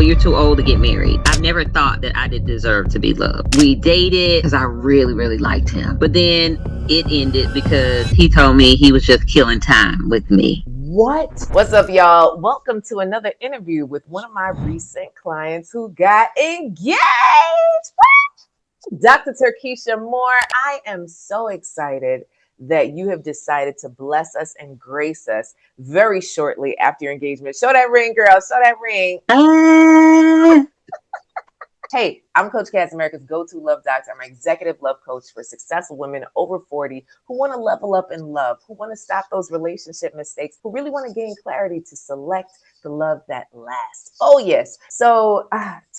well, you're too old to get married. I've never thought that I did deserve to be loved. We dated because I really, really liked him. But then it ended because he told me he was just killing time with me. What? What's up, y'all? Welcome to another interview with one of my recent clients who got engaged. What? Dr. Turkeisha Moore, I am so excited that you have decided to bless us and grace us very shortly after your engagement. Show that ring, girl. Show that ring. Hey, I'm Coach Cass, America's go-to love doctor. I'm an executive love coach for successful women over 40 who want to level up in love, who want to stop those relationship mistakes, who really want to gain clarity to select the love that lasts. Oh, yes. So,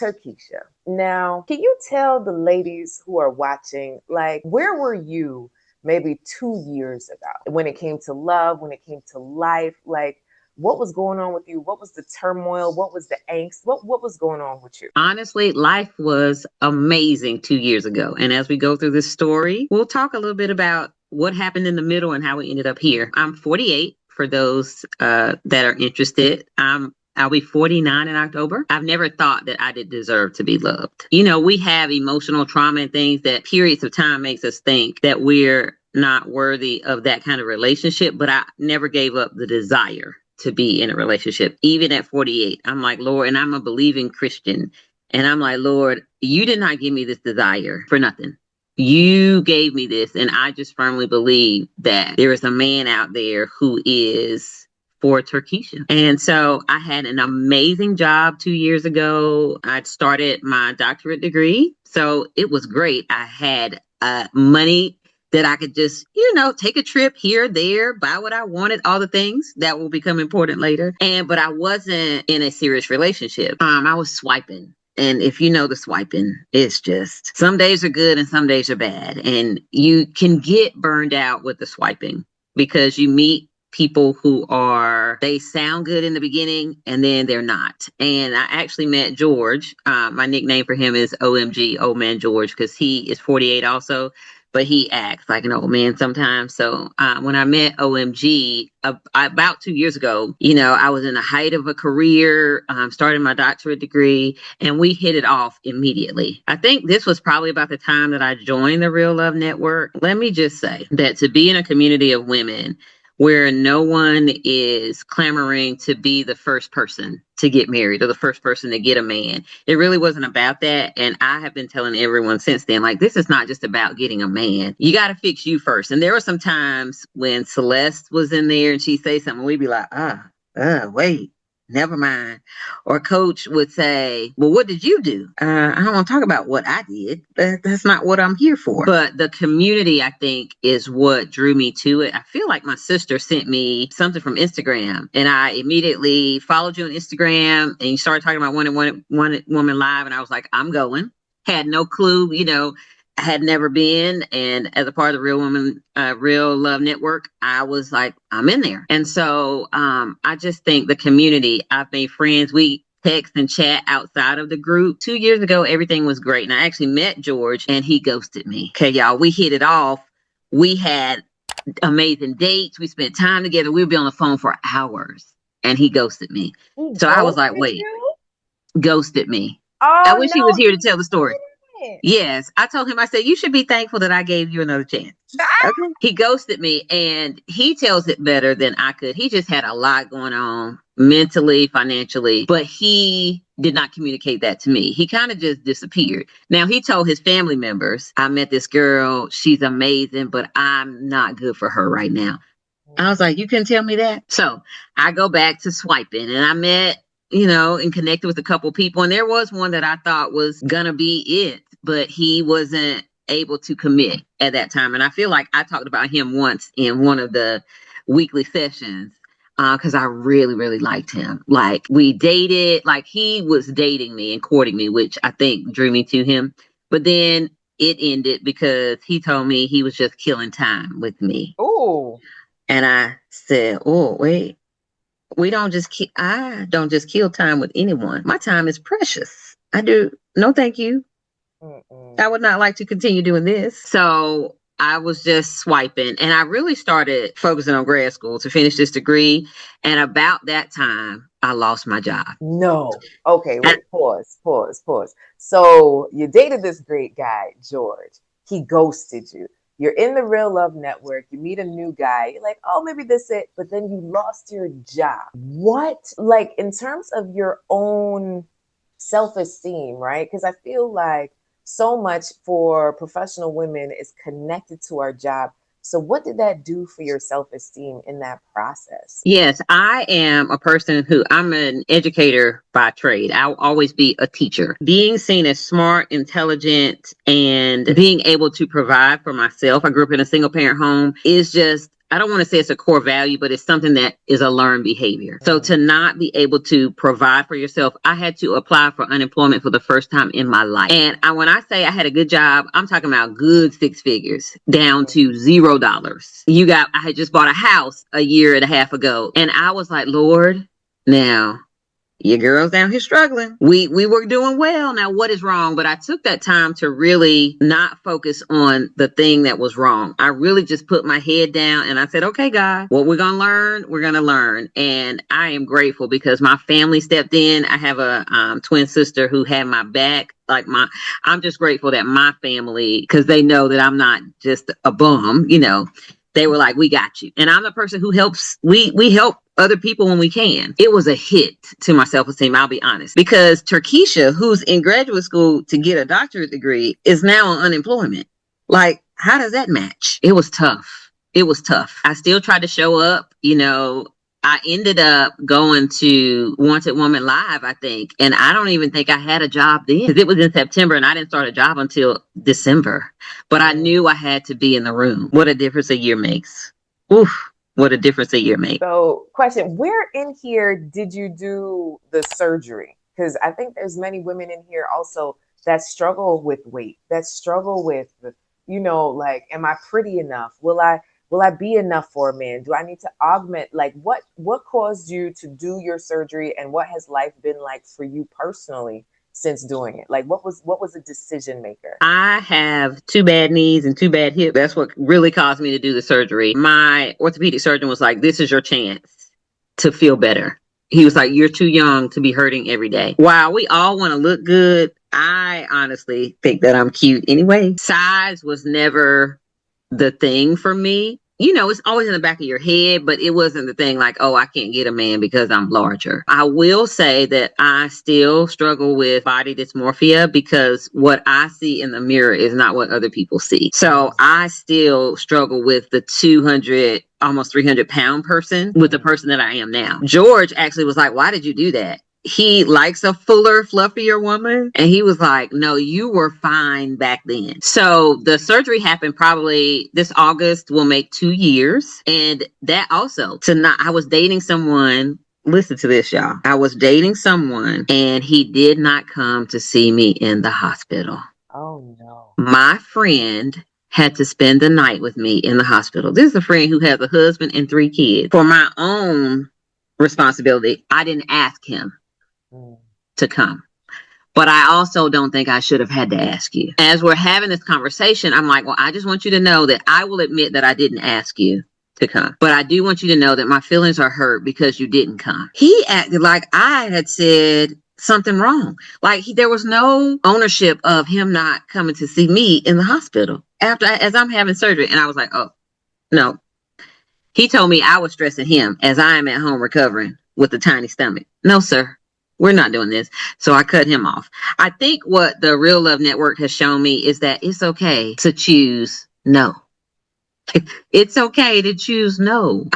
Turkeisha, now, can you tell the ladies who are watching, like, where were you maybe 2 years ago when it came to love, when it came to life? Like, what was going on with you? What was the turmoil? What was the angst? What was going on with you? Honestly, life was amazing 2 years ago. And as we go through this story, we'll talk a little bit about what happened in the middle and how we ended up here. I'm 48 for those that are interested. I'll be 49 in October. I've never thought that I did deserve to be loved. You know, we have emotional trauma and things that periods of time makes us think that we're not worthy of that kind of relationship, but I never gave up the desire to be in a relationship, even at 48. I'm like, Lord, and I'm a believing Christian. And I'm like, Lord, you did not give me this desire for nothing. You gave me this. And I just firmly believe that there is a man out there who is for Turkeisha. And so I had an amazing job 2 years ago. I started my doctorate degree. So it was great. I had money that I could just, take a trip here, there, buy what I wanted, all the things that will become important later. But I wasn't in a serious relationship. I was swiping. And if you know the swiping, it's just some days are good and some days are bad. And you can get burned out with the swiping because you meet people who they sound good in the beginning and then they're not. And I actually met George. My nickname for him is OMG, Old Man George, because he is 48 also. But he acts like an old man sometimes. So when I met OMG about 2 years ago, I was in the height of a career, starting my doctorate degree, and we hit it off immediately. I think this was probably about the time that I joined the Real Love Network. Let me just say that to be in a community of women where no one is clamoring to be the first person to get married or the first person to get a man. It really wasn't about that. And I have been telling everyone since then, like, this is not just about getting a man. You got to fix you first. And there were some times when Celeste was in there and she'd say something, we'd be like, wait. Never mind. Or Coach would say, well, what did you do? I don't want to talk about what I did. That's not what I'm here for. But the community, I think, is what drew me to it. I feel like my sister sent me something from Instagram and I immediately followed you on Instagram and you started talking about One Woman Live. And I was like, I'm going. Had no clue, I had never been. And as a part of the Real Love Network, I was like, I'm in there. And so I just think the community, I've made friends. We text and chat outside of the group. 2 years ago, everything was great. And I actually met George and he ghosted me. Okay, y'all, we hit it off. We had amazing dates. We spent time together. We would be on the phone for hours and he ghosted me. So I was like, wait, ghosted me. Oh, I wish he was no, here to tell the story. Yes. I told him, I said, you should be thankful that I gave you another chance. Okay. He ghosted me and he tells it better than I could. He just had a lot going on mentally, financially, but he did not communicate that to me. He kind of just disappeared. Now he told his family members, I met this girl. She's amazing, but I'm not good for her right now. I was like, you couldn't tell me that? So I go back to swiping and I met, and connected with a couple people. And there was one that I thought was going to be it, but he wasn't able to commit at that time. And I feel like I talked about him once in one of the weekly sessions because I really, really liked him. Like we dated, like he was dating me and courting me, which I think drew me to him. But then it ended because he told me he was just killing time with me. Oh. And I said, oh, wait. I don't just kill time with anyone. My time is precious. I do. No, thank you. I would not like to continue doing this. So I was just swiping, and I really started focusing on grad school to finish this degree. And about that time, I lost my job. No. Okay, And wait, pause. So you dated this great guy, George. He ghosted you. You're in the real love network. You meet a new guy. You're like, oh, maybe this it. But then you lost your job. What? Like, in terms of your own self esteem, right? Because I feel like so much for professional women is connected to our job. So, what did that do for your self esteem in that process? yes, I am a person who I'm an educator by trade. I'll always be a teacher. Being seen as smart, intelligent, and being able to provide for myself. I grew up in a single parent home is just, I don't want to say it's a core value, but it's something that is a learned behavior. So Mm. to not be able to provide for yourself, I had to apply for unemployment for the first time in my life. And when I say I had a good job, I'm talking about good six figures down to $0. I had just bought a house a year and a half ago, and I was like, Lord, now your girl's down here struggling. We were doing well. Now what is wrong? But I took that time to really not focus on the thing that was wrong. I really just put my head down and I said, okay, God, what we're gonna learn, we're gonna learn. And I am grateful because my family stepped in. I have a twin sister who had my back. I'm just grateful that my family, because they know that I'm not just a bum, they were like, we got you. And I'm the person who helps, we help other people when we can. It was a hit to my self-esteem, I'll be honest. Because Turkisha, who's in graduate school to get a doctorate degree, is now on unemployment. Like, how does that match? It was tough. It was tough. I still tried to show up, I ended up going to Wanted Woman Live, I think. And I don't even think I had a job then because it was in September and I didn't start a job until December. But I Mm. knew I had to be in the room. What a difference a year makes. Oof, what a difference a year makes. So, question, where in here did you do the surgery? Because I think there's many women in here also that struggle with weight, that struggle with, like, am I pretty enough? Will I be enough for a man? Do I need to augment? Like, what caused you to do your surgery, and what has life been like for you personally since doing it? Like, what was the decision maker? I have two bad knees and two bad hips. That's what really caused me to do the surgery. My orthopedic surgeon was like, this is your chance to feel better. He was like, you're too young to be hurting every day. While we all want to look good, I honestly think that I'm cute anyway. Size was never the thing for me. It's always in the back of your head, but it wasn't the thing like, oh, I can't get a man because I'm larger. I will say that I still struggle with body dysmorphia because what I see in the mirror is not what other people see. So I still struggle with the 200, almost 300-pound person with the person that I am now. George actually was like, why did you do that? He likes a fuller, fluffier woman. And he was like, no, you were fine back then. So the surgery happened probably this August will make 2 years. And that also I was dating someone. Listen to this, y'all. I was dating someone and he did not come to see me in the hospital. Oh no. My friend had to spend the night with me in the hospital. This is a friend who has a husband and 3 kids. For my own responsibility, I didn't ask him Mm. to come. But I also don't think I should have had to ask you. As we're having this conversation, I'm like, well, I just want you to know that I will admit that I didn't ask you to come. But I do want you to know that my feelings are hurt because you didn't come. He acted like I had said something wrong. Like there was no ownership of him not coming to see me in the hospital as I'm having surgery. And I was like, oh, no. He told me I was stressing him as I am at home recovering with a tiny stomach. No, sir. We're not doing this. So I cut him off. I think what the Real Love Network has shown me is that it's okay to choose no. It's okay to choose no.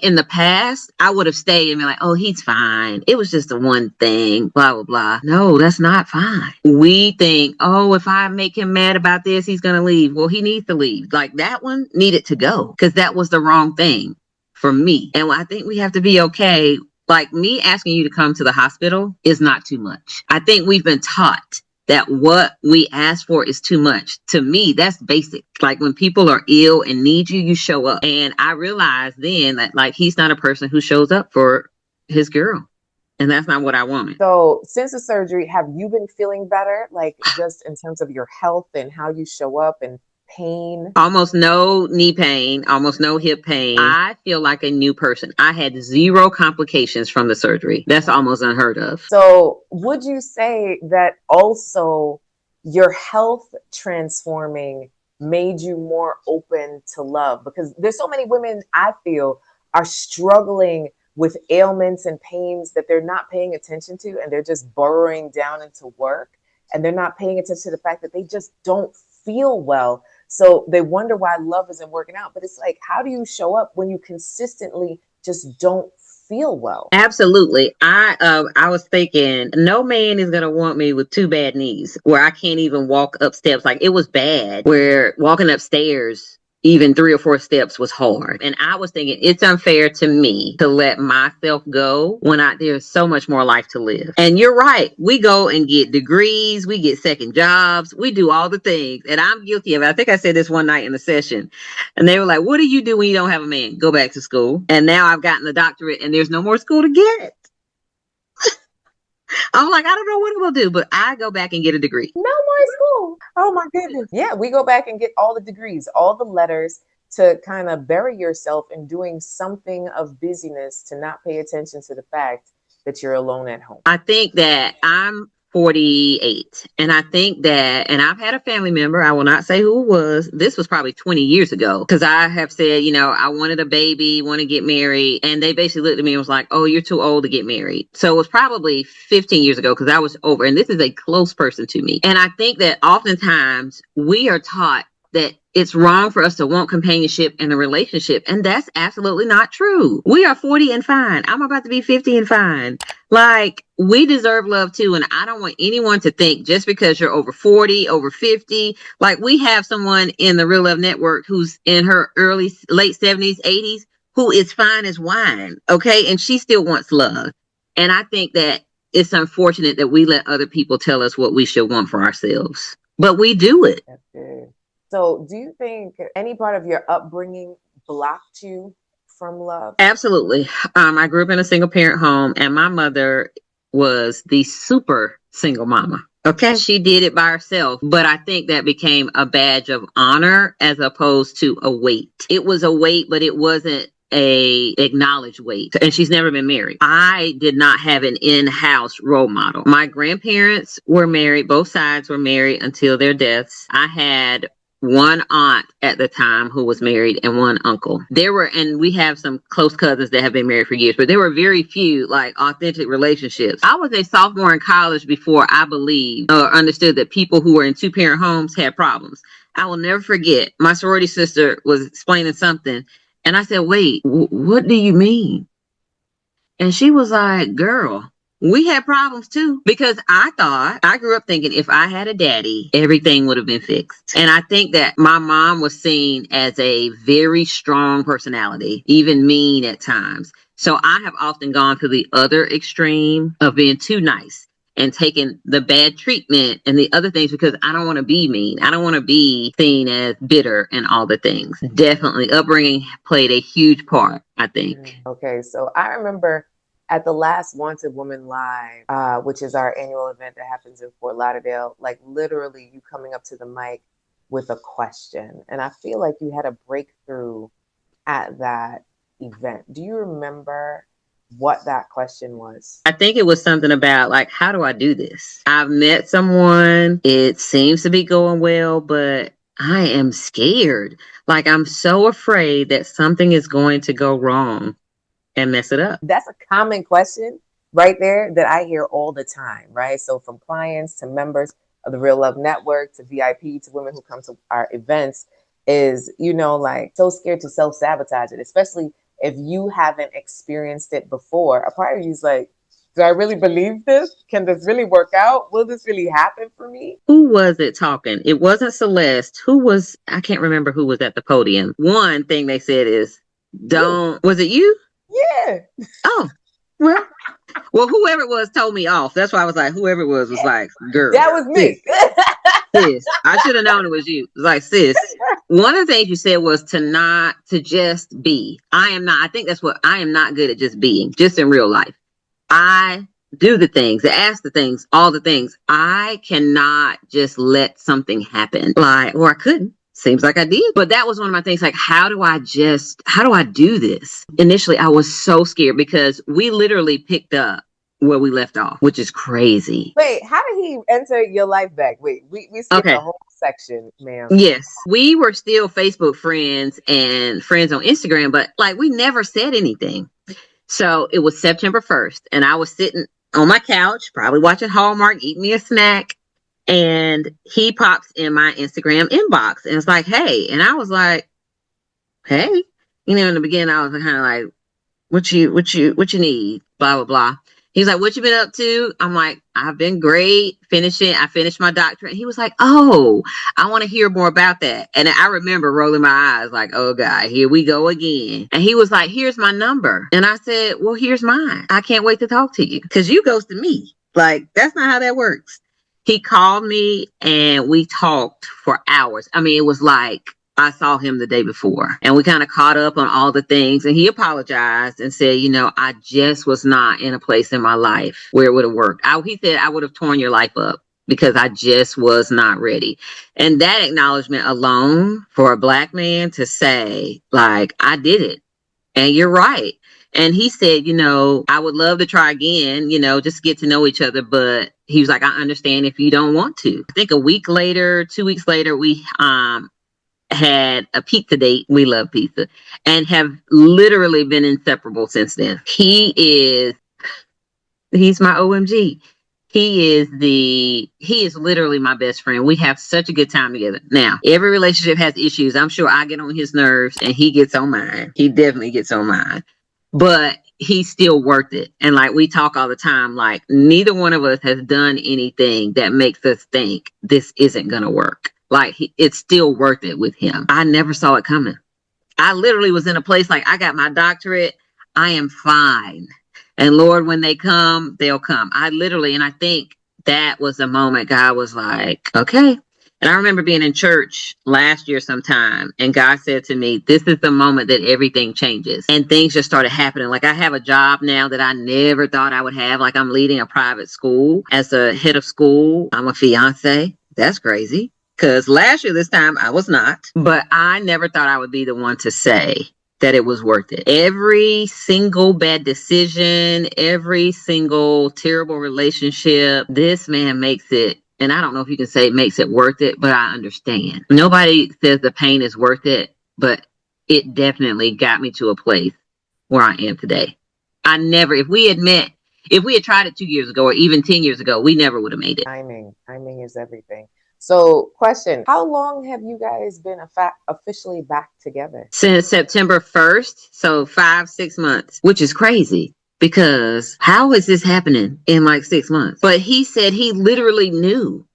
In the past, I would have stayed and been like, oh, he's fine. It was just the one thing, blah, blah, blah. No, that's not fine. We think, oh, if I make him mad about this, he's going to leave. Well, he needs to leave. Like that one needed to go because that was the wrong thing for me. And I think we have to be okay. Like me asking you to come to the hospital is not too much. I think we've been taught that what we ask for is too much. To me, that's basic. Like when people are ill and need you, you show up. And I realized then that like he's not a person who shows up for his girl. And that's not what I wanted. So, since the surgery, have you been feeling better? Like, just in terms of your health and how you show up and pain. Almost no knee pain, almost no hip pain. I feel like a new person. I had zero complications from the surgery. That's almost unheard of. So, would you say that also your health transforming made you more open to love? Because there's so many women I feel are struggling with ailments and pains that they're not paying attention to, and they're just burrowing down into work, and they're not paying attention to the fact that they just don't feel well. So they wonder why love isn't working out. But it's like, how do you show up when you consistently just don't feel well? Absolutely. I was thinking no man is gonna want me with two bad knees where I can't even walk up steps. Like it was bad where walking upstairs even 3 or 4 steps was hard. And I was thinking it's unfair to me to let myself go when there's so much more life to live. And you're right. We go and get degrees, we get second jobs, we do all the things. And I'm guilty of it. I think I said this one night in the session. And they were like, what do you do when you don't have a man? Go back to school. And now I've gotten the doctorate and there's no more school to get. I'm like, I don't know what it will do, but I go back and get a degree. No more school. Oh my goodness. Yeah, we go back and get all the degrees, all the letters to kind of bury yourself in doing something of busyness to not pay attention to the fact that you're alone at home. I think that I'm 48 and I think that, and I've had a family member, I will not say who it was. This was probably 20 years ago because I have said, I wanted a baby, want to get married. And they basically looked at me and was like, oh, you're too old to get married. So it was probably 15 years ago because I was over, and this is a close person to me. And I think that oftentimes we are taught that it's wrong for us to want companionship in a relationship. And that's absolutely not true. We are 40 and fine. I'm about to be 50 and fine. Like, we deserve love too. And I don't want anyone to think just because you're over 40, over 50, like we have someone in the Real Love Network who's in her late 70s, 80s, who is fine as wine. Okay. And she still wants love. And I think that it's unfortunate that we let other people tell us what we should want for ourselves, but we do it. That's good. So, do you think any part of your upbringing blocked you from love? Absolutely. I grew up in a single parent home, and my mother was the super single mama. Okay. She did it by herself, but I think that became a badge of honor as opposed to a weight. It was a weight, but it wasn't a acknowledged weight. And she's never been married. I did not have an in-house role model. My grandparents were married. Both sides were married until their deaths. I had one aunt at the time who was married and one uncle. And we have some close cousins that have been married for years, but there were very few like authentic relationships. I was a sophomore in college before I believed or understood that people who were in two-parent homes had problems. I will never forget, my sorority sister was explaining something and I said, wait, what do you mean? And she was like, girl, we had problems too, because I grew up thinking if I had a daddy, everything would have been fixed. And I think that my mom was seen as a very strong personality, even mean at times. So I have often gone to the other extreme of being too nice and taking the bad treatment and the other things because I don't want to be mean. I don't want to be seen as bitter and all the things. Definitely upbringing played a huge part, I think. Okay, so I remember at the last Wanted Woman Live, which is our annual event that happens in Fort Lauderdale, like literally you coming up to the mic with a question. And I feel like you had a breakthrough at that event. Do you remember what that question was? I think it was something about like, how do I do this? I've met someone, it seems to be going well, but I am scared. Like, I'm so afraid that something is going to go wrong and mess it up. That's a common question right there that I hear all the time, right? So from clients to members of the Real Love Network to VIP to women who come to our events is, like so scared to self-sabotage it, especially if you haven't experienced it before. A part of you is like, do I really believe this? Can this really work out? Will this really happen for me? Who was it talking? It wasn't Celeste. I can't remember who was at the podium. One thing they said is, was it you? Yeah. Oh, well, whoever it was told me off. That's why I was like, whoever it was like, girl. That was me. Sis, I should have known it was you. It was like, sis, one of the things you said was to just be. I think that's what I am not good at, just being, just in real life. I do the things, ask the things, all the things. I cannot just let something happen. Or I couldn't. seems like I did. But that was one of my things, like, how do I do this? Initially, I was so scared because we literally picked up where we left off, which is crazy. Wait, how did he enter your life back? Wait, we skipped Okay. a whole section, ma'am. Yes. We were still Facebook friends and friends on Instagram, but like we never said anything. So it was September 1st, and I was sitting on my couch, probably watching Hallmark, eating me a snack. And he pops in my Instagram inbox and it's like, hey. And I was like, hey. In the beginning, I was kind of like, what you need? Blah, blah, blah. He's like, what you been up to? I'm like, I've been great. I finished my doctorate. He was like, oh, I want to hear more about that. And I remember rolling my eyes like, oh God, here we go again. And he was like, here's my number. And I said, well, here's mine. I can't wait to talk to you because you ghosted me. Like, that's not how that works. He called me and we talked for hours. I mean, it was like I saw him the day before and we kind of caught up on all the things, and he apologized and said, I just was not in a place in my life where it would have worked. He said, I would have torn your life up because I just was not ready. And that acknowledgement alone for a Black man to say, like, I did it and you're right. And he said, I would love to try again, just get to know each other. But he was like, I understand if you don't want to. I think a week later, 2 weeks later, we had a pizza date. We love pizza and have literally been inseparable since then. He's my OMG. He is literally my best friend. We have such a good time together. Now, every relationship has issues. I'm sure I get on his nerves and he gets on mine. He definitely gets on mine. But he's still worth it. And like we talk all the time, like neither one of us has done anything that makes us think this isn't going to work. Like it's still worth it with him. I never saw it coming. I literally was in a place like I got my doctorate. I am fine. And Lord, when they come, they'll come. And I think that was the moment God was like, okay. And I remember being in church last year sometime, and God said to me, this is the moment that everything changes. And things just started happening. Like I have a job now that I never thought I would have. Like I'm leading a private school as a head of school. I'm a fiance. That's crazy. Because last year, this time, I was not. But I never thought I would be the one to say that it was worth it. Every single bad decision, every single terrible relationship, this man makes it. And I don't know if you can say it makes it worth it, but I understand. Nobody says the pain is worth it, but it definitely got me to a place where I am today. If we had tried it 2 years ago or even 10 years ago, we never would have made it. Timing is everything. So, question, how long have you guys been officially back together? Since September 1st, so 5-6 months, which is crazy. Because how is this happening in like 6 months? But he said he literally knew.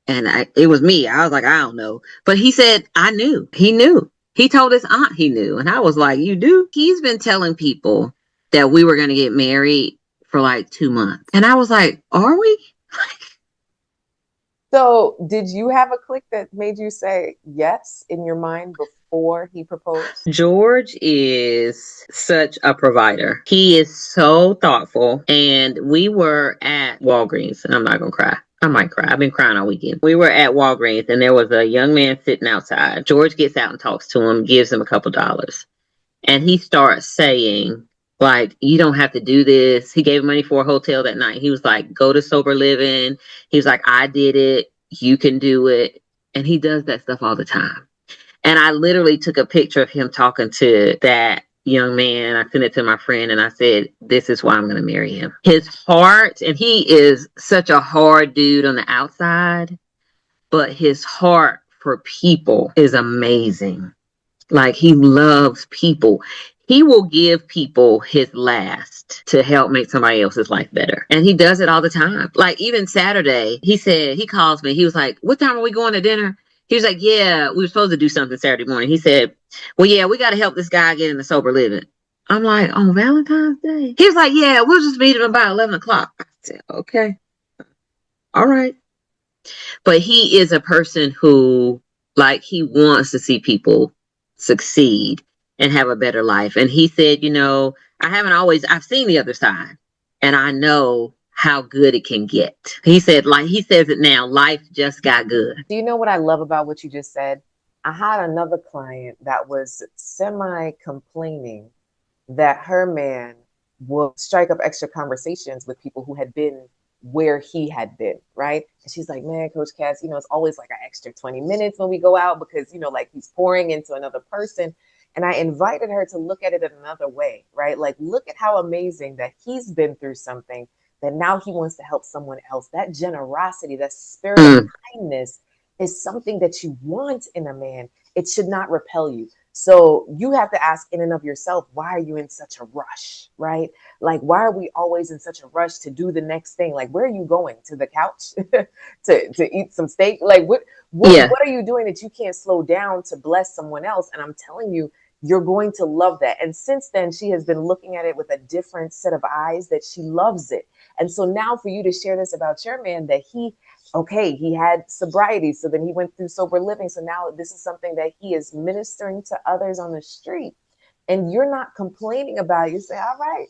And it was me. I was like, I don't know. But he said, I knew. He knew. He told his aunt he knew. And I was like, you do? He's been telling people that we were going to get married for like 2 months. And I was like, are we? So did you have a click that made you say yes in your mind before he proposed? George is such a provider. He is so thoughtful. And we were at Walgreens, and I'm not going to cry. I might cry. I've been crying all weekend. We were at Walgreens and there was a young man sitting outside. George gets out and talks to him, gives him a couple dollars. And he starts saying, like, you don't have to do this. He gave money for a hotel that night. He was like, go to Sober Living. He was like, I did it. You can do it. And he does that stuff all the time. And I literally took a picture of him talking to that young man. I sent it to my friend and I said, this is why I'm going to marry him. His heart, and he is such a hard dude on the outside, but his heart for people is amazing. Like he loves people. He will give people his last to help make somebody else's life better. And he does it all the time. Like even Saturday, he calls me. He was like, what time are we going to dinner? He was like, yeah, we were supposed to do something Saturday morning. He said, well, yeah, we got to help this guy get into sober living. I'm like, on Valentine's Day? He was like, yeah, we'll just meet him about 11 o'clock. I said, okay. All right. But he is a person who, like, he wants to see people succeed and have a better life. And he said, I've seen the other side and I know how good it can get. He said, like he says it now, life just got good. Do you know what I love about what you just said? I had another client that was semi complaining that her man would strike up extra conversations with people who had been where he had been, right? And she's like, man, Coach Cass, it's always like an extra 20 minutes when we go out because, like he's pouring into another person. And I invited her to look at it in another way, right? Like, look at how amazing that he's been through something that now he wants to help someone else. That generosity, that spirit of Mm, kindness is something that you want in a man. It should not repel you. So you have to ask in and of yourself, why are you in such a rush, right? Like, why are we always in such a rush to do the next thing? Like, where are you going? To the couch to eat some steak? Like, yeah. what are you doing that you can't slow down to bless someone else? And I'm telling you, you're going to love that. And since then, she has been looking at it with a different set of eyes that she loves it. And so now for you to share this about your man, that he had sobriety. So then he went through sober living. So now this is something that he is ministering to others on the street. And you're not complaining about it. You say, all right,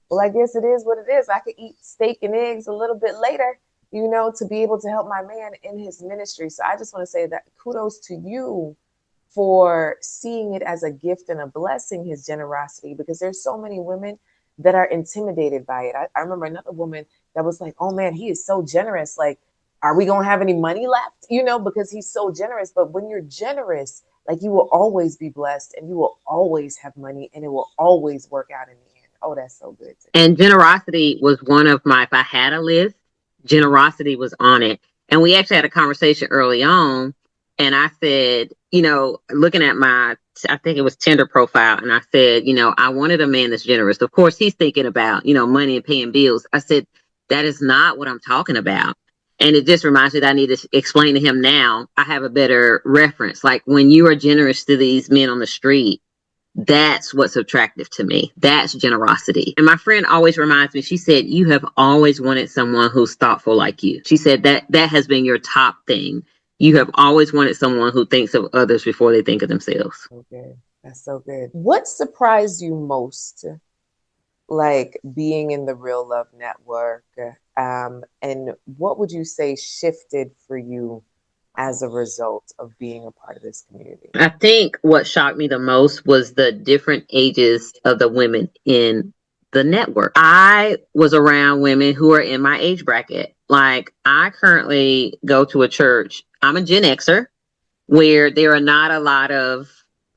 well, I guess it is what it is. I could eat steak and eggs a little bit later, to be able to help my man in his ministry. So I just want to say that kudos to you for seeing it as a gift and a blessing, his generosity, because there's so many women that are intimidated by it. I remember another woman that was like, oh man, he is so generous. Like, are we going to have any money left? Because he's so generous. But when you're generous, like, you will always be blessed and you will always have money and it will always work out in the end. Oh, that's so good to And generosity was one of my, if I had a list, generosity was on it. And we actually had a conversation early on. And I said, looking at my, I think it was Tinder profile. And I said, I wanted a man that's generous. Of course, he's thinking about, money and paying bills. I said, that is not what I'm talking about. And it just reminds me that I need to explain to him now. I have a better reference. Like when you are generous to these men on the street, that's what's attractive to me. That's generosity. And my friend always reminds me, she said, you have always wanted someone who's thoughtful like you. She said that has been your top thing. You have always wanted someone who thinks of others before they think of themselves. so good. That's so good. What surprised you most, like being in the Real Love Network? And what would you say shifted for you as a result of being a part of this community? I think what shocked me the most was the different ages of the women in the network. I was around women who are in my age bracket. Like I currently go to a church. I'm a Gen Xer where there are not a lot of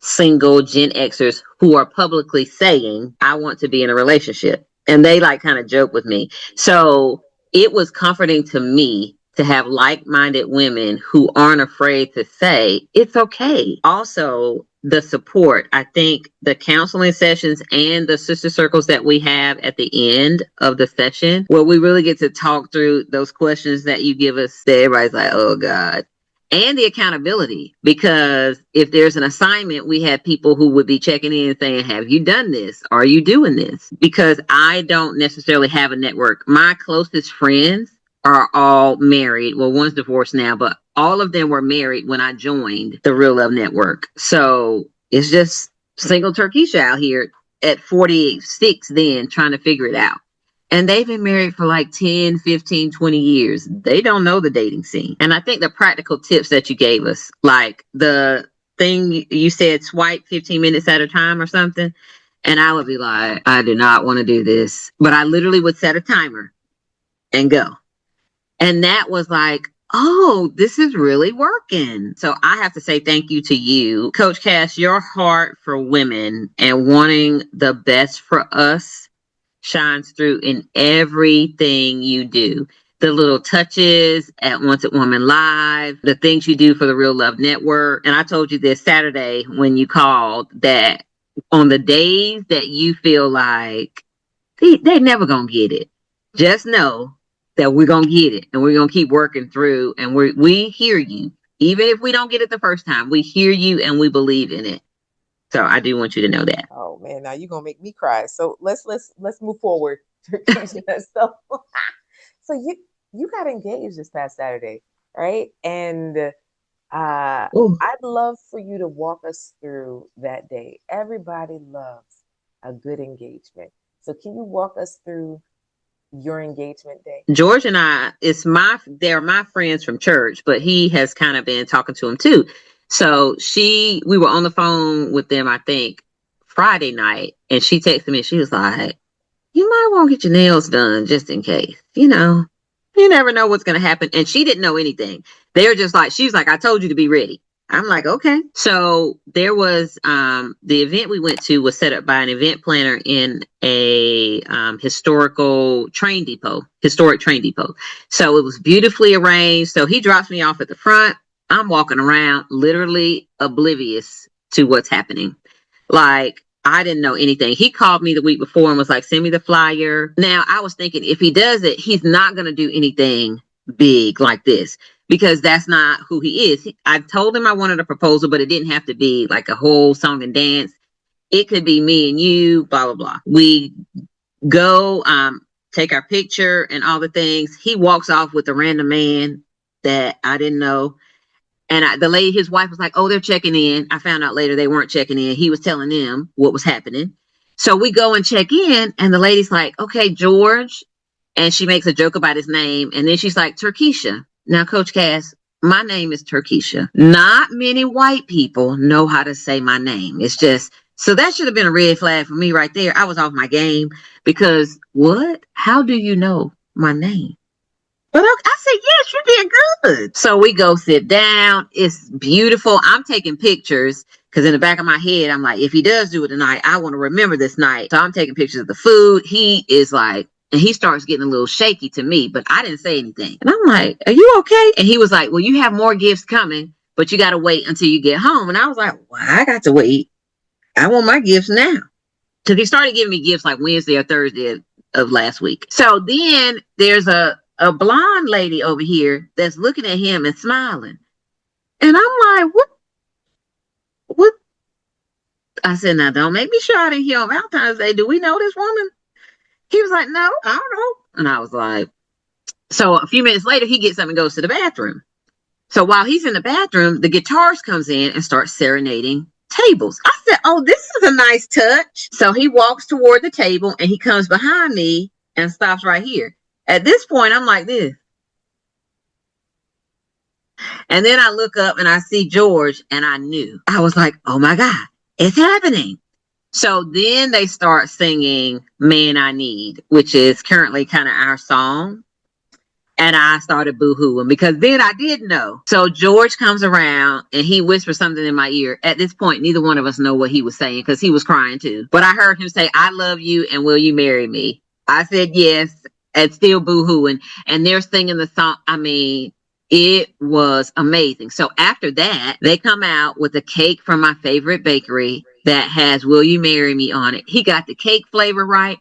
single Gen Xers who are publicly saying, I want to be in a relationship. And they like kind of joke with me. So it was comforting to me to have like minded women who aren't afraid to say, it's okay. Also, the support. I think the counseling sessions and the sister circles that we have at the end of the session, where we really get to talk through those questions that you give us, that everybody's like, oh God, and the accountability, because if there's an assignment, we have people who would be checking in and saying, have you done this? Are you doing this? Because I don't necessarily have a network. My closest friends are all married. Well, one's divorced now, but all of them were married when I joined the Real Love Network. So it's just single turkey out here at 46 then trying to figure it out. And they've been married for like 10, 15, 20 years. They don't know the dating scene. And I think the practical tips that you gave us, like the thing you said, swipe 15 minutes at a time or something. And I would be like, I do not want to do this. But I literally would set a timer and go. And that was like, oh, this is really working. So I have to say thank you to you, Coach Cass. Your heart for women and wanting the best for us shines through in everything you do. The little touches at Once a Woman Live, the things you do for the Real Love Network. And I told you this Saturday when you called that on the days that you feel like they never gonna get it, just know that we're gonna get it and we're gonna keep working through, and we hear you. Even if we don't get it the first time, we hear you and we believe in it. So I do want you to know that. Oh man, now you're gonna make me cry. So let's move forward. so so you got engaged this past Saturday, right? And Ooh. I'd love for you to walk us through that day. Everybody loves a good engagement. So can you walk us through your engagement day? George and I, they're my friends from church, but he has kind of been talking to him too. So we were on the phone with them, I think, Friday night, and she texted me and she was like, you might want to get your nails done just in case, you never know what's going to happen. And she didn't know anything. They were just like, she was like, I told you to be ready. I'm like, okay. So there was, the event we went to was set up by an event planner in a historic train depot. So it was beautifully arranged. So he drops me off at the front. I'm walking around literally oblivious to what's happening. Like, I didn't know anything. He called me the week before and was like, send me the flyer. Now, I was thinking if he does it, he's not going to do anything big like this because that's not who he is. I told him I wanted a proposal, but it didn't have to be like a whole song and dance. It could be me and you, blah, blah, blah. We go, take our picture and all the things. He walks off with a random man that I didn't know. And the lady, his wife was like, oh, they're checking in. I found out later they weren't checking in. He was telling them what was happening. So we go and check in and the lady's like, okay, George. And she makes a joke about his name. And then she's like, Turkeisha. Now, Coach Cass, my name is Turkeisha. Not many white people know how to say my name. It's just, so that should have been a red flag for me right there. I was off my game because what? How do you know my name? But I said, yes, you did good. So we go sit down. It's beautiful. I'm taking pictures because in the back of my head, I'm like, if he does do it tonight, I want to remember this night. So I'm taking pictures of the food. He is like, and he starts getting a little shaky to me, but I didn't say anything. And I'm like, are you okay? And he was like, well, you have more gifts coming, but you got to wait until you get home. And I was like, well, I got to wait. I want my gifts now. Because he started giving me gifts like Wednesday or Thursday of last week. So then there's a blonde lady over here that's looking at him and smiling. And I'm like, what? I said, now don't make me shout in here on Valentine's Day. Do we know this woman? He was like, no, I don't know. And I was like, so a few minutes later, he gets up and goes to the bathroom. So while he's in the bathroom, the guitarist comes in and starts serenading tables. I said, oh, this is a nice touch. So he walks toward the table and he comes behind me and stops right here. At this point, I'm like this. And then I look up and I see George and I knew. I was like, oh my God, it's happening. So then they start singing Man I Need, which is currently kind of our song. And I started boo-hooing because then I did know. So George comes around and he whispers something in my ear. At this point, neither one of us know what he was saying because he was crying too. But I heard him say, I love you and will you marry me? I said yes and still boo-hooing. And they're singing the song. I mean, it was amazing. So after that, they come out with a cake from my favorite bakery that has Will You Marry Me on it. He got the cake flavor right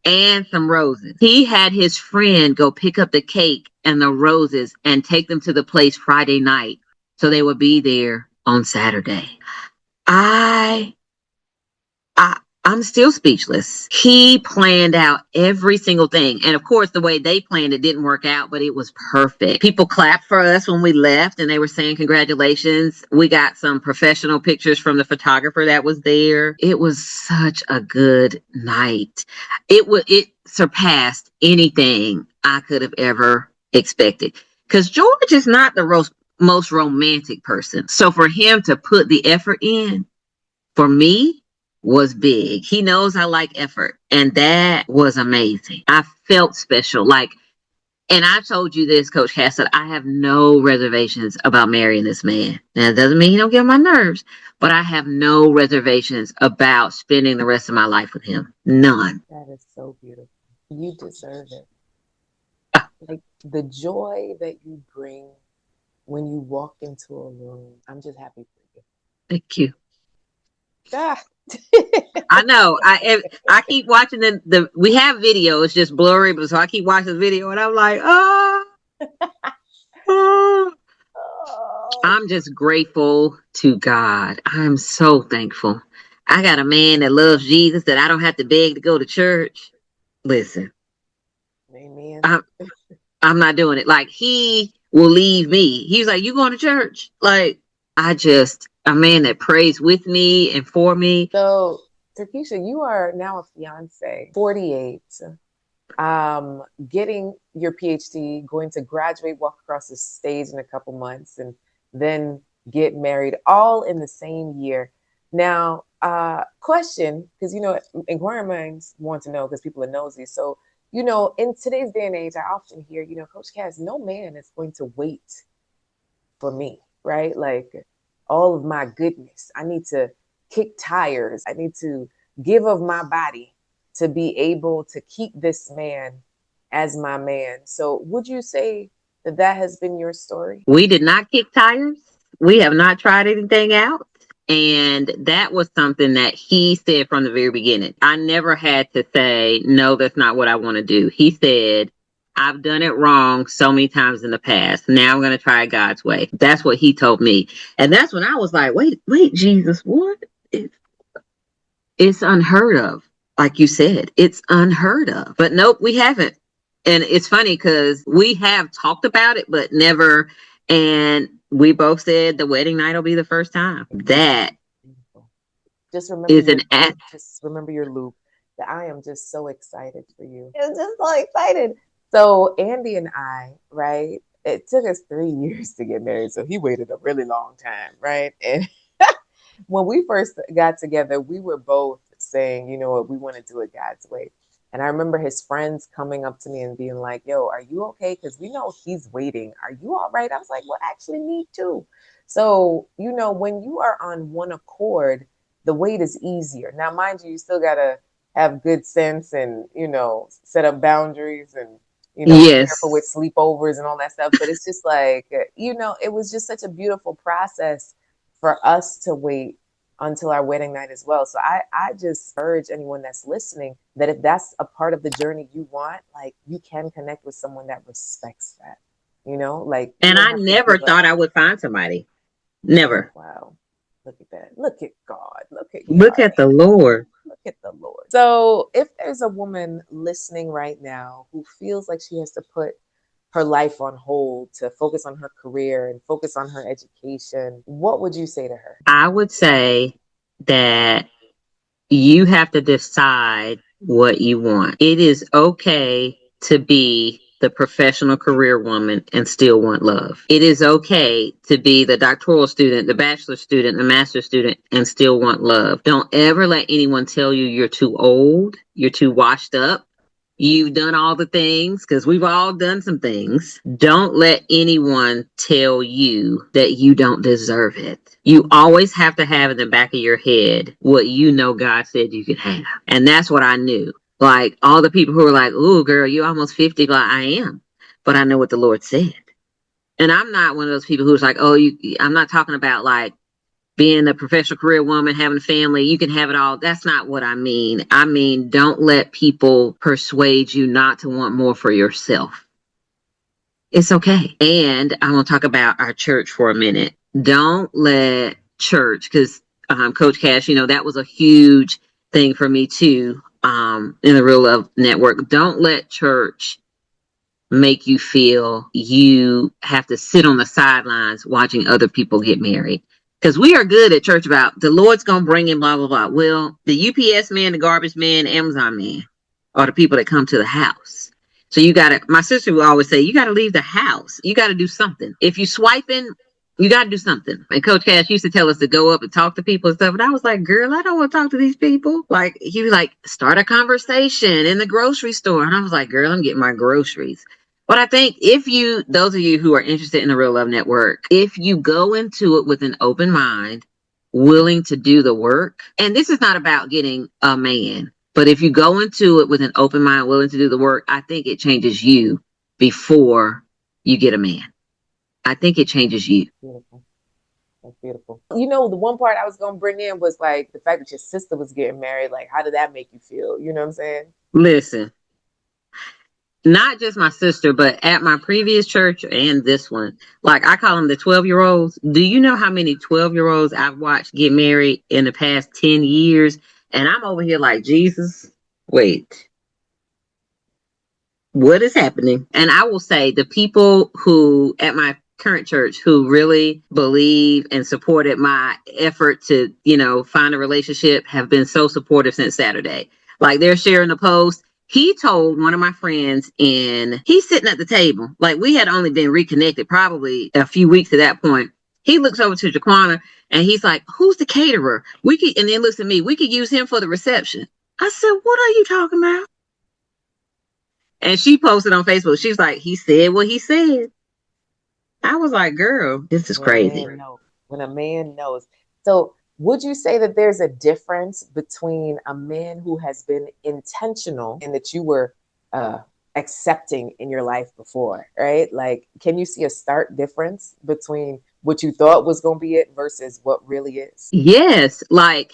and some roses. He had his friend go pick up the cake and the roses and take them to the place Friday night so they would be there on Saturday. I'm still speechless. He planned out every single thing. And of course, the way they planned it didn't work out, but it was perfect. People clapped for us when we left and they were saying congratulations. We got some professional pictures from the photographer that was there. It was such a good night. It surpassed anything I could have ever expected. Because George is not the most romantic person. So for him to put the effort in, for me, was big. He knows I like effort. And that was amazing. I felt special. And I told you this, Coach Cass, that I have no reservations about marrying this man. Now, it doesn't mean he don't get on my nerves, but I have no reservations about spending the rest of my life with him. None. That is so beautiful. You deserve it. Like the joy that you bring when you walk into a room. I'm just happy for you. Thank you. Ah. I know. I keep watching we have video. It's just blurry, but so I keep watching the video and I'm like, oh. I'm just grateful to God. I'm so thankful. I got a man that loves Jesus that I don't have to beg to go to church. Listen. Amen. I'm not doing it. Like he will leave me. He was like, you going to church? Like a man that prays with me and for me. So, Turkeisha, you are now a fiance, 48. getting your PhD, going to graduate, walk across the stage in a couple months, and then get married all in the same year. Now, question, because inquiring minds want to know because people are nosy. So, in today's day and age, I often hear, Coach Cass, no man is going to wait for me, right? Like all of my goodness. I need to kick tires. I need to give of my body to be able to keep this man as my man. So would you say that that has been your story? We did not kick tires. We have not tried anything out. And that was something that he said from the very beginning. I never had to say, no, that's not what I want to do. He said, I've done it wrong so many times in the past. Now I'm going to try God's way. That's what he told me. And that's when I was like, wait, Jesus, what? It's unheard of. Like you said, it's unheard of. But nope, we haven't. And it's funny because we have talked about it, but never. And we both said the wedding night will be the first time. That just remember is your an loop. act. Just remember your loop. That I am just so excited for you. I'm just so excited. So Andy and I, right? It took us 3 years to get married, so he waited a really long time, right? And when we first got together, we were both saying, you know what, we want to do it God's way. And I remember his friends coming up to me and being like, yo, are you okay? Because we know he's waiting. Are you all right? I was like, well, actually, me too. So, when you are on one accord, the wait is easier. Now, mind you, you still got to have good sense and, set up boundaries and, be careful with Yes. sleepovers and all that stuff. But it's just like, it was just such a beautiful process for us to wait until our wedding night as well. So I just urge anyone that's listening that if that's a part of the journey you want, like you can connect with someone that respects that. Like you And don't I have to never give up. thought I would find somebody. Never. Wow. Look at that. Look at God. Look at Look God. at the Lord. Look at the Lord. So if there's a woman listening right now who feels like she has to put her life on hold to focus on her career and focus on her education, what would you say to her? I would say that you have to decide what you want. It is okay to be the professional career woman and still want love. It is okay to be the doctoral student, the bachelor student, the master student, and still want love. Don't ever let anyone tell you you're too old, you're too washed up, you've done all the things, because we've all done some things. Don't let anyone tell you that you don't deserve it. You always have to have in the back of your head what you know God said you could have. And that's what I knew. Like all the people who were like, "Ooh, girl, you almost 50." Like, I am. But I know what the Lord said. And I'm not one of those people who's like, "Oh, I'm not talking about like being a professional career woman, having a family, you can have it all." That's not what I mean. I mean, don't let people persuade you not to want more for yourself. It's okay. And I want to talk about our church for a minute. Don't let church, because Coach Cash, that was a huge thing for me too, in the Real Love Network. Don't let church make you feel you have to sit on the sidelines watching other people get married. Because we are good at church about the Lord's going to bring in blah, blah, blah. Well, the UPS man, the garbage man, Amazon man are the people that come to the house. So my sister would always say, you got to leave the house. You got to do something. If you swiping, you got to do something. And Coach Cash used to tell us to go up and talk to people and stuff. And I was like, girl, I don't want to talk to these people. Like, he was like, start a conversation in the grocery store. And I was like, girl, I'm getting my groceries. But I think those of you who are interested in the Real Love Network, if you go into it with an open mind, willing to do the work, and this is not about getting a man, but if you go into it with an open mind, willing to do the work, I think it changes you before you get a man. I think it changes you. Beautiful. That's beautiful. The one part I was going to bring in was like the fact that your sister was getting married. Like, how did that make you feel? You know what I'm saying? Listen, not just my sister, but at my previous church and this one, like I call them the 12-year-olds. Do you know how many 12-year-olds I've watched get married in the past 10 years? And I'm over here like, Jesus, wait, what is happening? And I will say the people who at my current church who really believe and supported my effort to, find a relationship have been so supportive since Saturday. Like they're sharing the post. He told one of my friends, and he's sitting at the table. Like, we had only been reconnected probably a few weeks at that point. He looks over to Jaquana and he's like, "Who's the caterer? We could," and then looks at me, "We could use him for the reception." I said, "What are you talking about?" And she posted on Facebook. She's like, "He said what he said." I was like, "Girl, this is When a crazy." man knows. When a man knows. So, would you say that there's a difference between a man who has been intentional and that you were uh, accepting in your life before, right? Like, can you see a stark difference between what you thought was going to be it versus what really is? Yes, like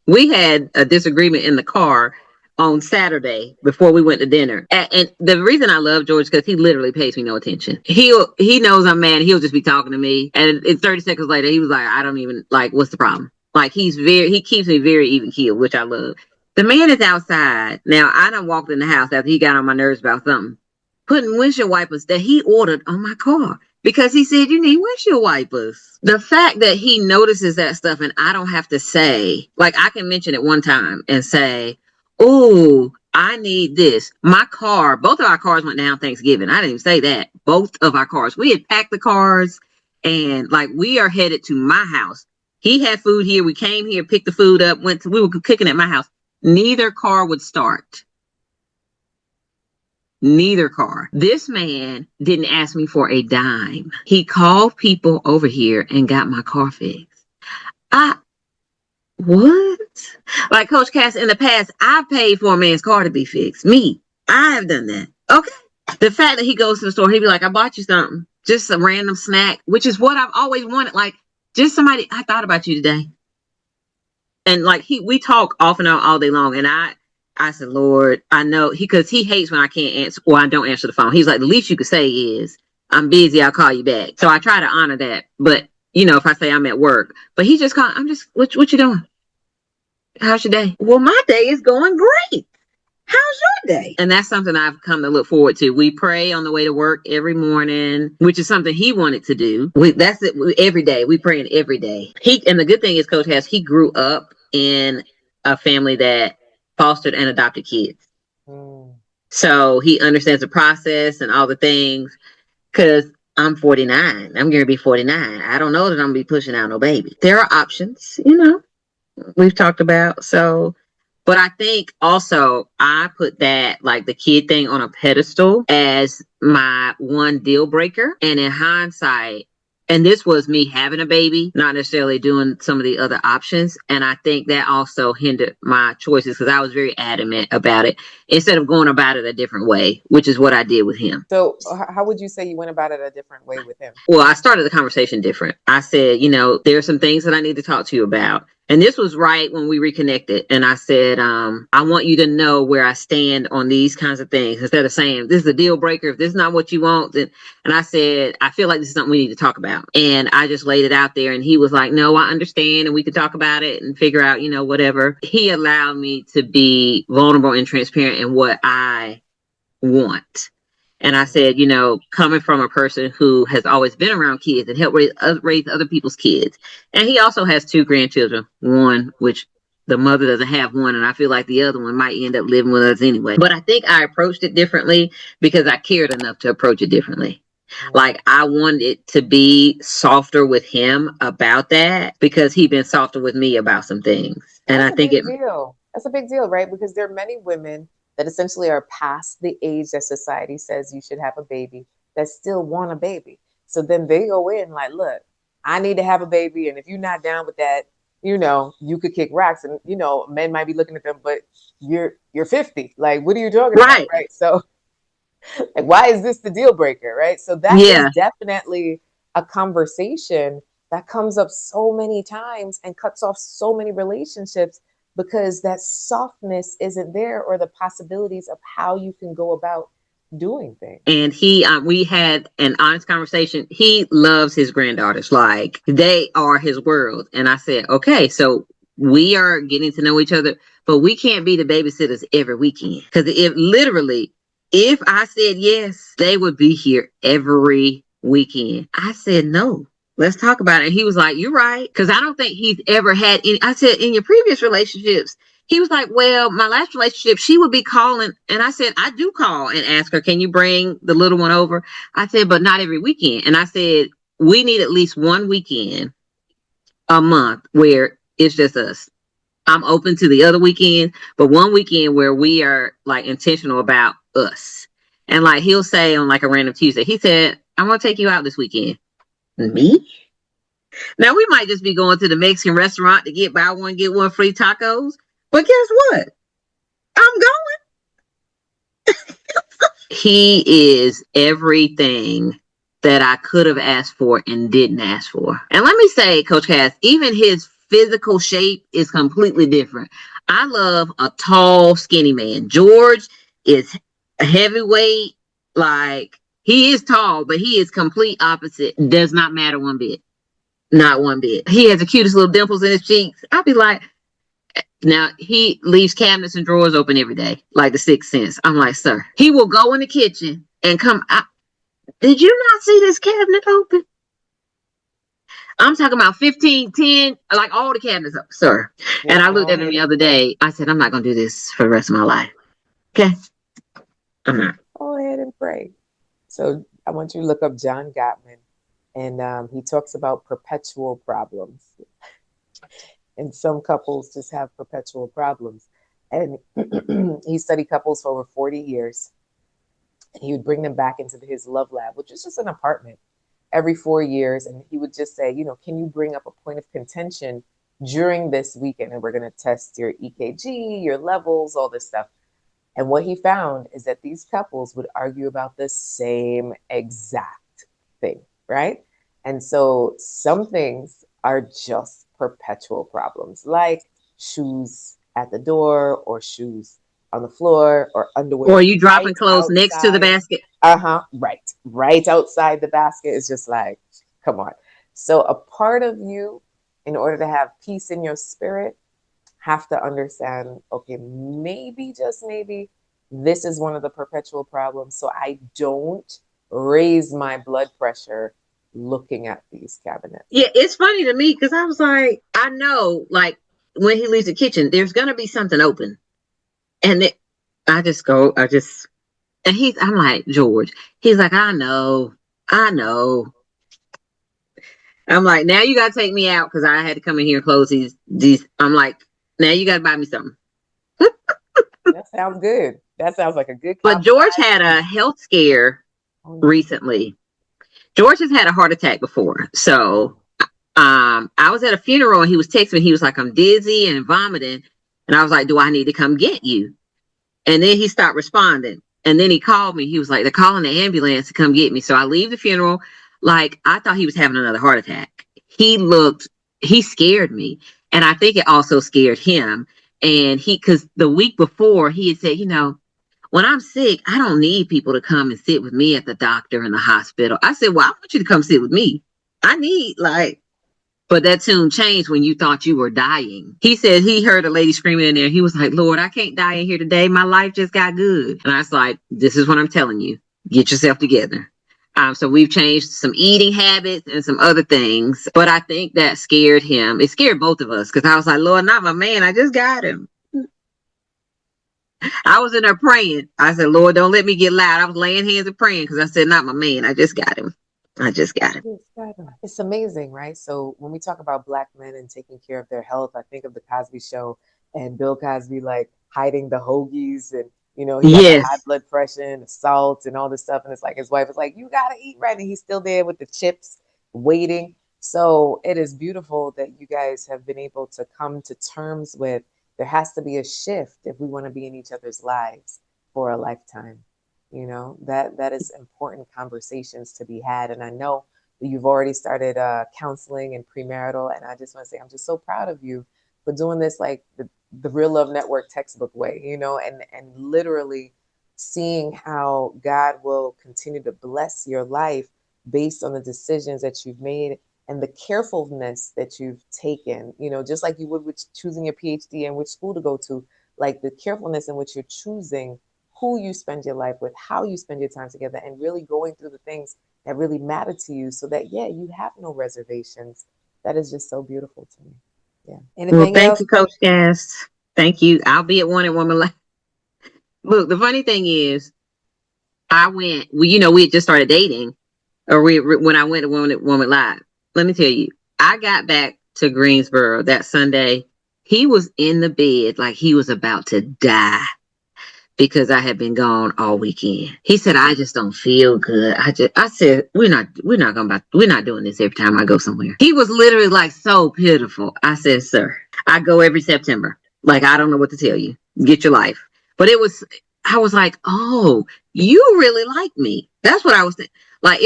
we had a disagreement in the car on Saturday before we went to dinner. And the reason I love George because he literally pays me no attention. He knows I'm mad. He'll just be talking to me, and 30 seconds later, he was like, "I don't even like. What's the problem?" Like he keeps me very even keeled, which I love. The man is outside now. I done walked in the house after he got on my nerves about something, putting windshield wipers that he ordered on my car because he said you need windshield wipers. The fact that he notices that stuff and I don't have to say, like, I can mention it one time and say, "Oh, I need this." My car, both of our cars went down Thanksgiving. I didn't even say that. Both of our cars. We had packed the cars and like we are headed to my house. He had food here. We came here, picked the food up, we were cooking at my house. Neither car would start. Neither car. This man didn't ask me for a dime. He called people over here and got my car fixed. I, what? Like Coach Cass, in the past, I paid for a man's car to be fixed. Me. I have done that. Okay. The fact that he goes to the store, he'd be like, "I bought you something. Just a random snack," which is what I've always wanted. Like, just somebody, "I thought about you today." And like we talk off and on all day long. And I said, "Lord, I know," because he hates when I can't answer or I don't answer the phone. He's like, "The least you could say is, 'I'm busy, I'll call you back.'" So I try to honor that. But if I say I'm at work, but he just called, "I'm just, what you doing? How's your day?" "Well, my day is going great. How's your day?" And that's something I've come to look forward to. We pray on the way to work every morning, which is something he wanted to do. That's it. Every day we praying every day. And the good thing is, Coach he grew up in a family that fostered and adopted kids, Mm. so he understands the process and all the things. Because I'm 49, I'm going to be 49. I don't know that I'm gonna be pushing out no baby. There are options, we've talked about. So, but I think also I put that, like, the kid thing on a pedestal as my one deal breaker. And in hindsight, and this was me having a baby, not necessarily doing some of the other options. And I think that also hindered my choices because I was very adamant about it instead of going about it a different way, which is what I did with him. So, how would you say you went about it a different way with him? Well, I started the conversation different. I said, there are some things that I need to talk to you about. And this was right when we reconnected. And I said, "I want you to know where I stand on these kinds of things." Instead of saying, "This is a deal breaker. If this is not what you want," then, and I said, "I feel like this is something we need to talk about." And I just laid it out there. And he was like, "No, I understand. And we could talk about it and figure out, whatever." He allowed me to be vulnerable and transparent in what I want. And I said, coming from a person who has always been around kids and helped raise other people's kids. And he also has 2 grandchildren, one, which the mother doesn't have one. And I feel like the other one might end up living with us anyway. But I think I approached it differently because I cared enough to approach it differently. Like, I wanted it to be softer with him about that because he'd been softer with me about some things. And That's I a think big deal. That's a big deal, right? Because there are many women that essentially are past the age that society says you should have a baby that still want a baby. So then they go in like, "Look, I need to have a baby. And if you're not down with that, you could kick rocks." And, men might be looking at them, "But you're 50. Like, what are you talking about?" right. Right. So, like, why is this the deal breaker? Right. So that is Yeah. definitely a conversation that comes up so many times and cuts off so many relationships because that softness isn't there, or the possibilities of how you can go about doing things. And we had an honest conversation. He loves his granddaughters. Like, they are his world. And I said, "Okay, so we are getting to know each other, but we can't be the babysitters every weekend." Because if I said yes, they would be here every weekend. I said, "No, let's talk about it." And he was like, "You're right." Because I don't think he's ever had any. I said, "In your previous relationships, He was like, well, my last relationship, she would be calling. And I said, I do call and ask her, can you bring the little one over? I said, but not every weekend. And I said, we need at least one weekend a month where it's just us. I'm open to the other weekend, but one weekend where we are like intentional about us. And like he'll say on like a random Tuesday, he said, I'm gonna take you out this weekend. Me? Now we might just be going to the Mexican restaurant to get buy one, get one free tacos. But guess what? I'm going. He is everything that I could have asked for and didn't ask for. And let me say, Coach Cass, even his physical shape is completely different. I love a tall, skinny man. George is a heavyweight, like he is tall, but he is complete opposite. Does not matter one bit. Not one bit. He has the cutest little dimples in his cheeks. I'll be like, now he leaves cabinets and drawers open every day, like the sixth sense. I'm like, sir, he will go in the kitchen and come out. Did you not see this cabinet open? I'm talking about 15, 10, like all the cabinets up, sir. And Just I looked go at him ahead the and other pray. day. I said, I'm not going to do this for the rest of my life. Okay? I'm not. Go ahead and pray. So I want you to look up John Gottman, and he talks about perpetual problems. And some couples just have perpetual problems. And he studied couples for over 40 years. He would bring them back into his love lab, which is just an apartment, every 4 years. And he would just say, can you bring up a point of contention during this weekend? And we're going to test your EKG, your levels, all this stuff. And what he found is that these couples would argue about the same exact thing, right? And so some things are just perpetual problems, like shoes at the door or shoes on the floor or Or underwear are you dropping right clothes next to the outside. basket? Right. Right outside the basket is just like, come on. So a part of you, in order to have peace in your spirit, have to understand, okay, maybe, just maybe, this is one of the perpetual problems. So I don't raise my blood pressure looking at these cabinets. Yeah, it's funny to me because I was like, I know, like when he leaves the kitchen, there's going to be something open. And I just, and I'm like, George, he's like, I know. I'm like, now you got to take me out because I had to come in here and close these. I'm like, now you got to buy me something. That sounds good. That sounds like a good But George compromise. had a health scare Oh no. recently. George has had a heart attack before. So, I was at a funeral and he was texting me. He was like, I'm dizzy and vomiting. And I was like, do I need to come get you? And then he stopped responding. And then he called me. He was like, they're calling the ambulance to come get me. So I leave the funeral. Like, I thought he was having another heart attack. He scared me. And I think it also scared him. And because the week before he had said, when I'm sick, I don't need people to come and sit with me at the doctor in the hospital. I said, well, I want you to come sit with me. I need but that tune changed when you thought you were dying. He said he heard a lady screaming in there. He was like, Lord, I can't die in here today. My life just got good. And I was like, this is what I'm telling you. Get yourself together. So we've changed some eating habits and some other things. But I think that scared him. It scared both of us because I was like, Lord, not my man. I just got him. I was in there praying. I said, Lord, don't let me get loud. I was laying hands and praying because I said, not my man. I just got him. I just got him. It's amazing, right? So when we talk about Black men and taking care of their health, I think of the Cosby Show and Bill Cosby like hiding the hoagies, and he got the high Yes. blood pressure and the salt and all this stuff, and it's like his wife is like, you gotta eat right, and he's still there with the chips waiting. So it is beautiful that you guys have been able to come to terms with, there has to be a shift if we want to be in each other's lives for a lifetime. That is important conversations to be had. And I know that you've already started counseling and premarital, and I just want to say I'm just so proud of you for doing this like the Real Love Network textbook way, and literally seeing how God will continue to bless your life based on the decisions that you've made and the carefulness that you've taken, just like you would with choosing your PhD and which school to go to, like the carefulness in which you're choosing who you spend your life with, how you spend your time together, and really going through the things that really matter to you so that, yeah, you have no reservations. That is just so beautiful to me. Yeah. Well, Anything thank else? you, Coach Gas. Thank you. I'll be at one at Woman Life. Look, the funny thing is, I went. We had just started dating, or when I went to Woman Live. Let me tell you, I got back to Greensboro that Sunday. He was in the bed like he was about to die because I had been gone all weekend. He said, I just don't feel good. I said, we're not doing this every time I go somewhere. He was literally like so pitiful. I said, sir, I go every September. Like, I don't know what to tell you. Get your life. But I was like, oh, you really like me. That's what I was thinking. Like,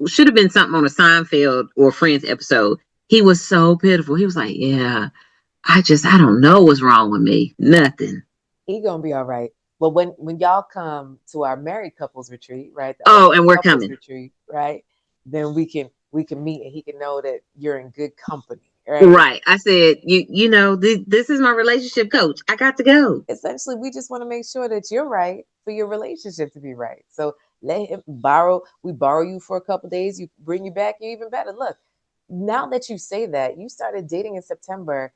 should have been something on a Seinfeld or Friends episode. He was so pitiful. He was like, yeah, I don't know what's wrong with me. Nothing. He gonna be all right. But when y'all come to our married couples retreat, right? The Oh, ultimate and we're couples coming. retreat, right? Then we can meet and he can know that you're in good company, right? Right. I said, this is my relationship coach. I got to go. Essentially, we just want to make sure that you're right for your relationship to be right. So let him borrow you for a couple days, you bring you back, you're even better. Look, now that you say that, you started dating in September.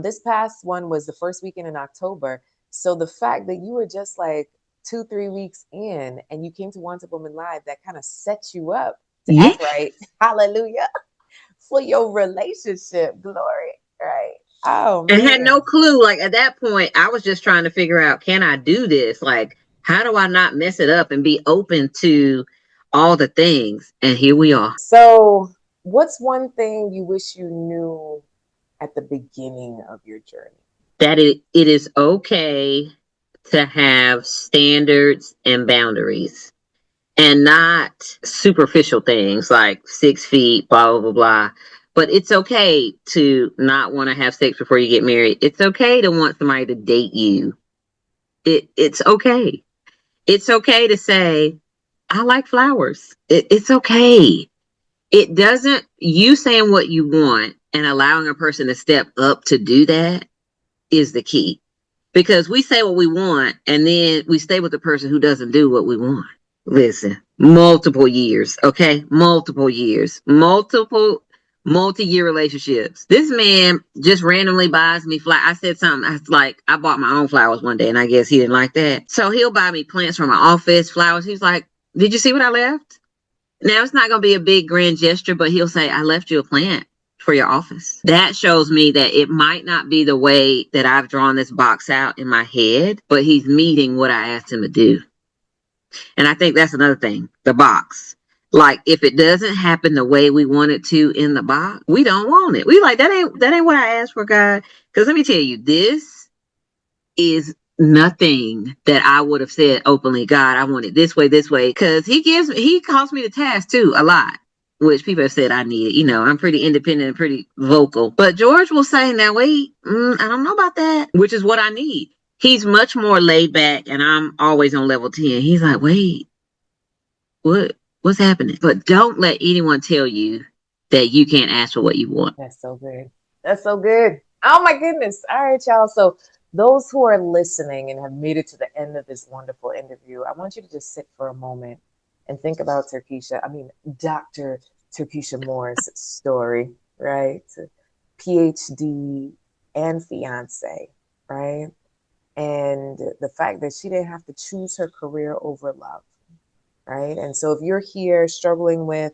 This past one was the first weekend in October. So the fact that you were just like 2, 3 weeks in and you came to Want a Woman Live, that kind of set you up to Yeah. act right. Hallelujah. For your relationship. Glory. Right. Oh And had no man. clue. Like at that point, I was just trying to figure out, can I do this? Like, how do I not mess it up and be open to all the things? And here we are. So, what's one thing you wish you knew at the beginning of your journey? That it is okay to have standards and boundaries and not superficial things like 6 feet, blah, blah, blah, blah. But it's okay to not want to have sex before you get married. It's okay to want somebody to date you. It's okay. It's okay to say, I like flowers. It's okay. It doesn't, you saying what you want and allowing a person to step up to do that is the key. Because we say what we want and then we stay with the person who doesn't do what we want. Listen, multiple years, okay? Multiple years, multi-year relationships. This man just randomly buys me flowers. I said something. I was like, I bought my own flowers one day, and I guess he didn't like that. So he'll buy me plants from my office, flowers. He's like, "Did you see what I left?" Now it's not going to be a big grand gesture, but he'll say, "I left you a plant for your office." That shows me that it might not be the way that I've drawn this box out in my head, but he's meeting what I asked him to do. And I think that's another thing, the box. Like if it doesn't happen the way we want it to in the box, we don't want it. We like that ain't what I asked for, God. Because let me tell you, this is nothing that I would have said openly, God, I want it this way, this way. Because he calls me to task too a lot, which people have said I need it. I'm pretty independent and pretty vocal. But George will say, now wait, I don't know about that, which is what I need. He's much more laid back and I'm always on level 10. He's like, wait, what's happening? But don't let anyone tell you that you can't ask for what you want. That's so good. That's so good. Oh my goodness. All right, y'all. So, those who are listening and have made it to the end of this wonderful interview, I want you to just sit for a moment and think about Dr. Turkisha Moore's story, right? PhD and fiance, right? And the fact that she didn't have to choose her career over love, right? And so if you're here struggling with,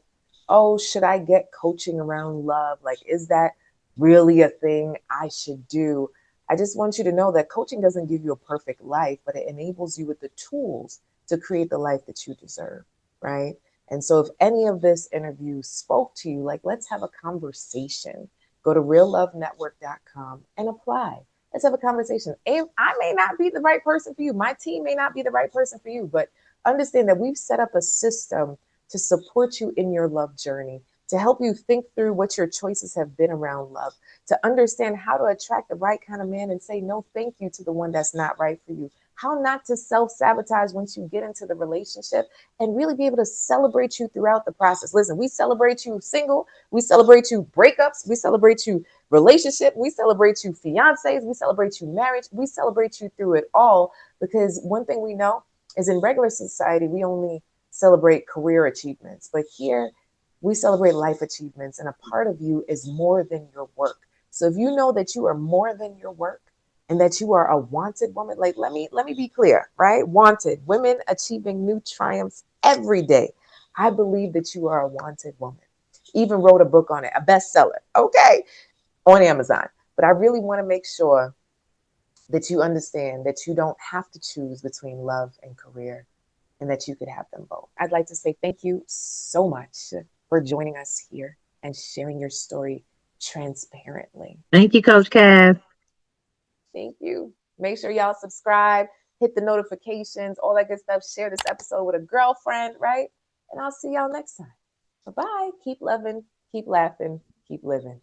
oh, should I get coaching around love? Like, is that really a thing I should do? I just want you to know that coaching doesn't give you a perfect life, but it enables you with the tools to create the life that you deserve, right? And so if any of this interview spoke to you, like, let's have a conversation. Go to reallovenetwork.com and apply. Let's have a conversation. I may not be the right person for you. My team may not be the right person for you, but understand that we've set up a system to support you in your love journey, to help you think through what your choices have been around love, to understand how to attract the right kind of man and say no thank you to the one that's not right for you, how not to self-sabotage once you get into the relationship, and really be able to celebrate you throughout the process. Listen, we celebrate you single, we celebrate you breakups, we celebrate you relationship, we celebrate you fiancés, we celebrate you marriage, we celebrate you through it all, because one thing we know is in regular society, we only celebrate career achievements. But here, we celebrate life achievements. And a part of you is more than your work. So if you know that you are more than your work, and that you are a wanted woman. Like, let me be clear, right? Wanted women achieving new triumphs every day. I believe that you are a wanted woman. Even wrote a book on it, a bestseller, okay, on Amazon. But I really want to make sure that you understand that you don't have to choose between love and career, and that you could have them both. I'd like to say thank you so much for joining us here and sharing your story transparently. Thank you, Coach Cass. Thank you. Make sure y'all subscribe, hit the notifications, all that good stuff. Share this episode with a girlfriend, right? And I'll see y'all next time. Bye bye. Keep loving, keep laughing, keep living.